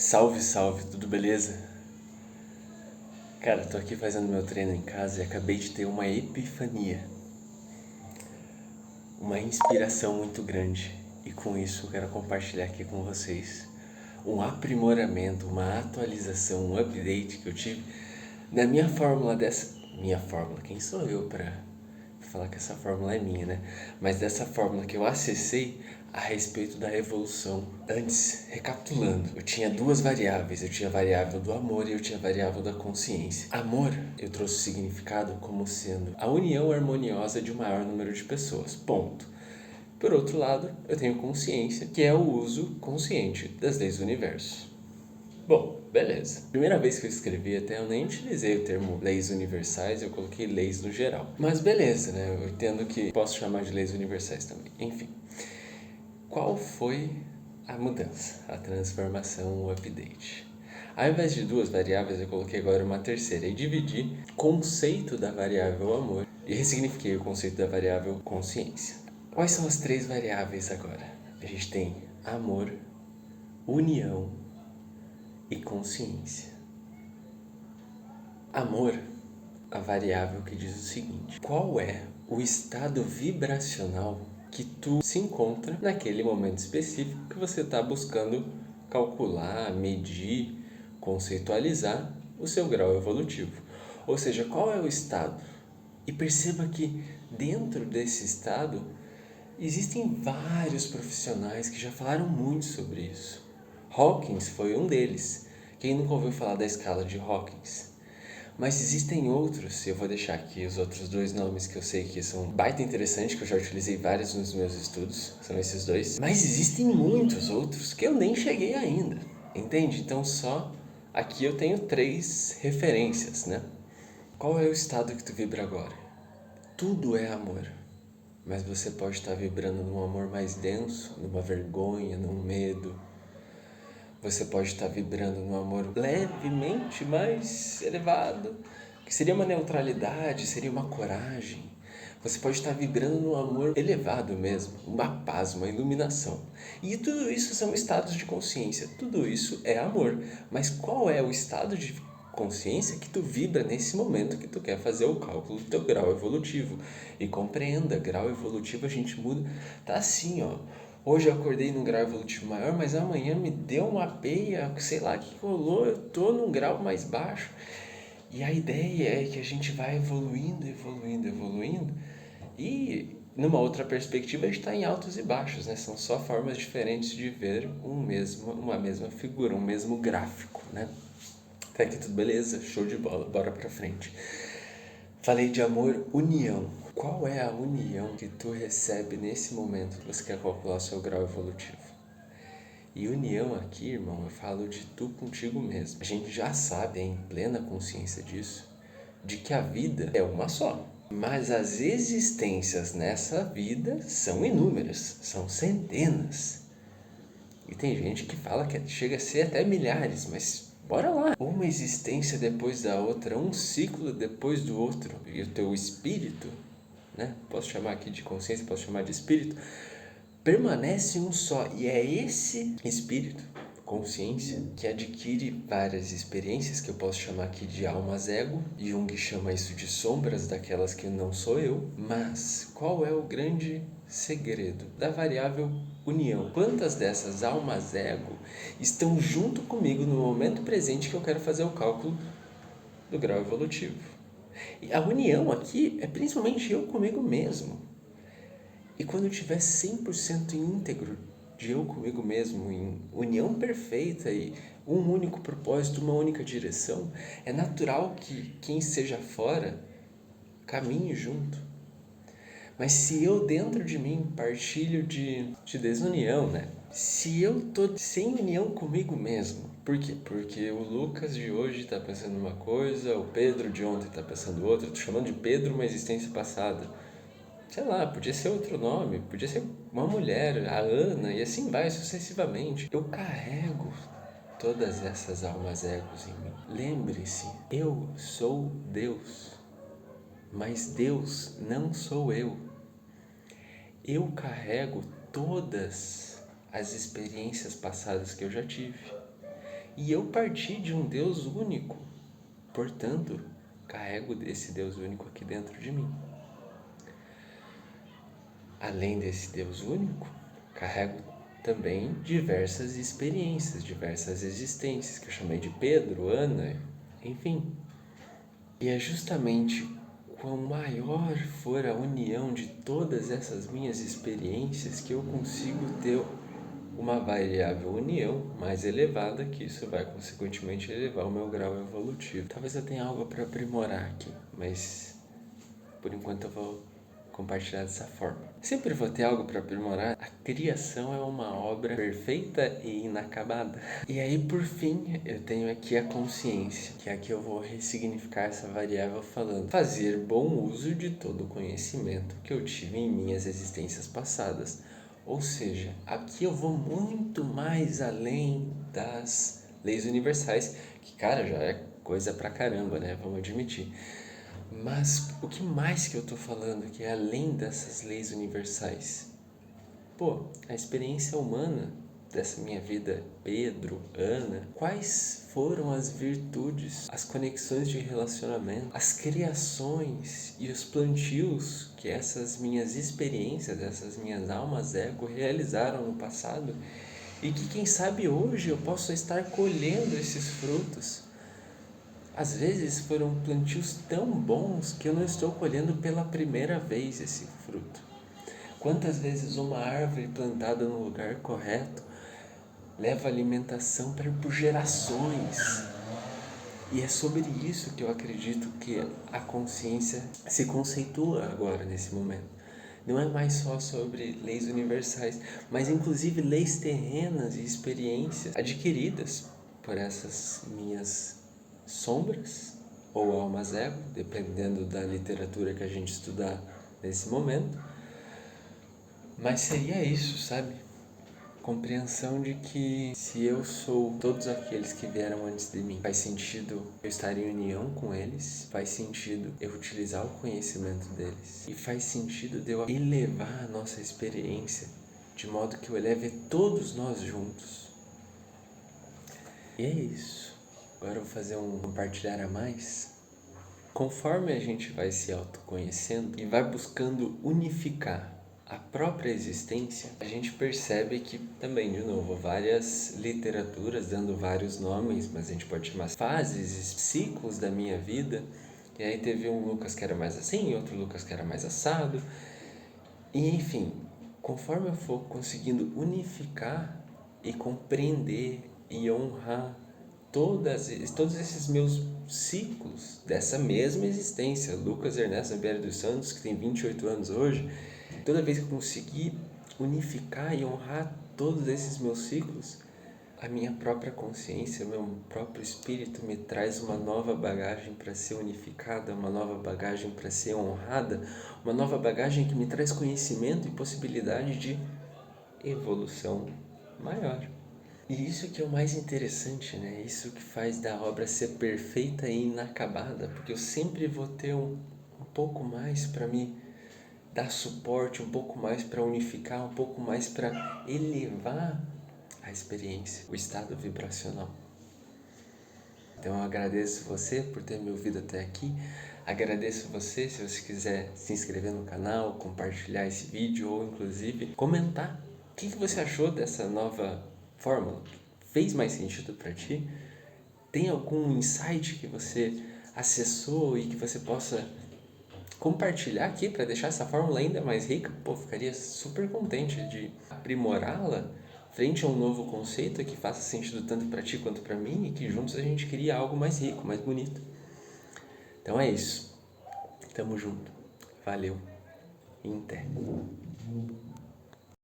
Salve, salve, tudo beleza? Cara, tô aqui fazendo meu treino em casa e acabei de ter uma epifania, uma inspiração muito grande, e com isso eu quero compartilhar aqui com vocês um aprimoramento, uma atualização, um update que eu tive na minha fórmula minha fórmula, quem sou eu pra falar que essa fórmula é minha, né? Mas dessa fórmula que eu acessei a respeito da evolução. Antes, recapitulando, eu tinha duas variáveis. Eu tinha a variável do amor e eu tinha a variável da consciência. Amor, eu trouxe o significado como sendo a união harmoniosa de um maior número de pessoas. Ponto. Por outro lado, eu tenho consciência, que é o uso consciente das leis do universo. Bom, beleza. Primeira vez que eu escrevi até eu nem utilizei o termo leis universais, eu coloquei leis no geral. Mas beleza, né? Eu entendo que posso chamar de leis universais também. Enfim, qual foi a mudança, a transformação, o update? Ao invés de duas variáveis, eu coloquei agora uma terceira e dividi o conceito da variável amor e ressignifiquei o conceito da variável consciência. Quais são as três variáveis agora? A gente tem amor, união e consciência. Amor, a variável que diz o seguinte: qual é o estado vibracional que tu se encontra naquele momento específico que você está buscando calcular, medir, conceitualizar o seu grau evolutivo? Ou seja, qual é o estado? E perceba que dentro desse estado existem vários profissionais que já falaram muito sobre isso. Hawkins foi um deles. Quem nunca ouviu falar da escala de Hawkins? Mas existem outros, eu vou deixar aqui os outros dois nomes que eu sei que são baita interessantes, que eu já utilizei vários nos meus estudos, são esses dois. Mas existem muitos outros que eu nem cheguei ainda, entende? Então só aqui eu tenho três referências, né? Qual é o estado que tu vibra agora? Tudo é amor. Mas você pode estar vibrando num amor mais denso, numa vergonha, num medo. Você pode estar vibrando num amor levemente mais elevado, que seria uma neutralidade, seria uma coragem. Você pode estar vibrando num amor elevado mesmo, uma paz, uma iluminação. E tudo isso são estados de consciência, tudo isso é amor. Mas qual é o estado de consciência que tu vibra nesse momento que tu quer fazer o cálculo do teu grau evolutivo? E compreenda, grau evolutivo a gente muda, tá assim, ó. Hoje eu acordei num grau evolutivo maior, mas amanhã me deu uma peia, sei lá o que rolou, eu tô num grau mais baixo. E a ideia é que a gente vai evoluindo, evoluindo, evoluindo, e numa outra perspectiva a gente está em altos e baixos, né? São só formas diferentes de ver uma mesma figura, um mesmo gráfico, né? Até aqui tudo beleza, show de bola, bora pra frente. Falei de amor, união. Qual é a união que tu recebe nesse momento que você quer calcular o seu grau evolutivo? E união aqui, irmão, eu falo de tu contigo mesmo. A gente já sabe, em plena consciência disso, de que a vida é uma só. Mas as existências nessa vida são inúmeras, são centenas. E tem gente que fala que chega a ser até milhares, mas bora lá. Uma existência depois da outra, um ciclo depois do outro. E o teu espírito, né? Posso chamar aqui de consciência, posso chamar de espírito, permanece um só. E é esse espírito, consciência, que adquire várias experiências que eu posso chamar aqui de almas ego. Jung chama isso de sombras daquelas que não sou eu. Mas qual é o grande segredo da variável união? Quantas dessas almas ego estão junto comigo no momento presente que eu quero fazer o cálculo do grau evolutivo? E a união aqui é principalmente eu comigo mesmo. E quando eu estiver 100% íntegro de eu comigo mesmo, em união perfeita e um único propósito, uma única direção, é natural que quem esteja fora caminhe junto. Mas se eu dentro de mim partilho de desunião, né? Se eu tô sem união comigo mesmo, por quê? Porque o Lucas de hoje tá pensando uma coisa, o Pedro de ontem tá pensando outra. Eu tô chamando de Pedro uma existência passada. Sei lá, podia ser outro nome, podia ser uma mulher, a Ana, e assim vai sucessivamente. Eu carrego todas essas almas egos em mim. Lembre-se, eu sou Deus, mas Deus não sou eu. Eu carrego todas as experiências passadas que eu já tive. E eu parti de um Deus único, portanto, carrego desse Deus único aqui dentro de mim. Além desse Deus único, carrego também diversas experiências, diversas existências, que eu chamei de Pedro, Ana, enfim. E é justamente quanto maior for a união de todas essas minhas experiências que eu consigo ter uma variável união mais elevada, que isso vai consequentemente elevar o meu grau evolutivo. Talvez eu tenha algo para aprimorar aqui, mas por enquanto eu vou compartilhar dessa forma. Sempre vou ter algo para aprimorar. A criação é uma obra perfeita e inacabada. E aí, por fim, eu tenho aqui a consciência, que é aqui eu vou ressignificar essa variável falando: fazer bom uso de todo o conhecimento que eu tive em minhas existências passadas. Ou seja, aqui eu vou muito mais além das leis universais, que, cara, já é coisa pra caramba, né? Vamos admitir. Mas o que mais que eu tô falando que é além dessas leis universais? Pô, a experiência humana dessa minha vida, Pedro, Ana, quais foram as virtudes, as conexões de relacionamento, as criações e os plantios que essas minhas experiências, essas minhas almas ego realizaram no passado e que quem sabe hoje eu posso estar colhendo esses frutos. Às vezes foram plantios tão bons que eu não estou colhendo pela primeira vez esse fruto. Quantas vezes uma árvore plantada no lugar correto leva alimentação por gerações? E é sobre isso que eu acredito que a consciência se conceitua agora, nesse momento. Não é mais só sobre leis universais, mas inclusive leis terrenas e experiências adquiridas por essas minhas sombras ou almas ego, dependendo da literatura que a gente estudar nesse momento. Mas seria isso, sabe? Compreensão de que se eu sou todos aqueles que vieram antes de mim, faz sentido eu estar em união com eles, faz sentido eu utilizar o conhecimento deles e faz sentido de eu elevar a nossa experiência de modo que eu eleve todos nós juntos. E é isso. Agora eu vou fazer um compartilhar a mais. Conforme a gente vai se autoconhecendo e vai buscando unificar a própria existência, a gente percebe que também, de novo, várias literaturas dando vários nomes, mas a gente pode chamar fases, ciclos da minha vida. E aí teve um Lucas que era mais assim, outro Lucas que era mais assado. E enfim, conforme eu for conseguindo unificar e compreender e honrar todos esses meus ciclos dessa mesma existência, Lucas Ernesto Zambieri dos Santos, que tem 28 anos hoje, toda vez que eu conseguir unificar e honrar todos esses meus ciclos, a minha própria consciência, meu próprio espírito me traz uma nova bagagem para ser unificada, uma nova bagagem para ser honrada, uma nova bagagem que me traz conhecimento e possibilidade de evolução maior. E isso que é o mais interessante, né? Isso que faz da obra ser perfeita e inacabada, porque eu sempre vou ter um pouco mais para me dar suporte, um pouco mais para unificar, um pouco mais para elevar a experiência, o estado vibracional. Então eu agradeço você por ter me ouvido até aqui. Agradeço você se você quiser se inscrever no canal, compartilhar esse vídeo ou inclusive comentar o que você achou dessa nova fórmula. Fez mais sentido para ti? Tem algum insight que você acessou e que você possa compartilhar aqui para deixar essa fórmula ainda mais rica? Pô, ficaria super contente de aprimorá-la frente a um novo conceito que faça sentido tanto para ti quanto para mim e que juntos a gente cria algo mais rico, mais bonito. Então é isso. Tamo junto. Valeu. Até.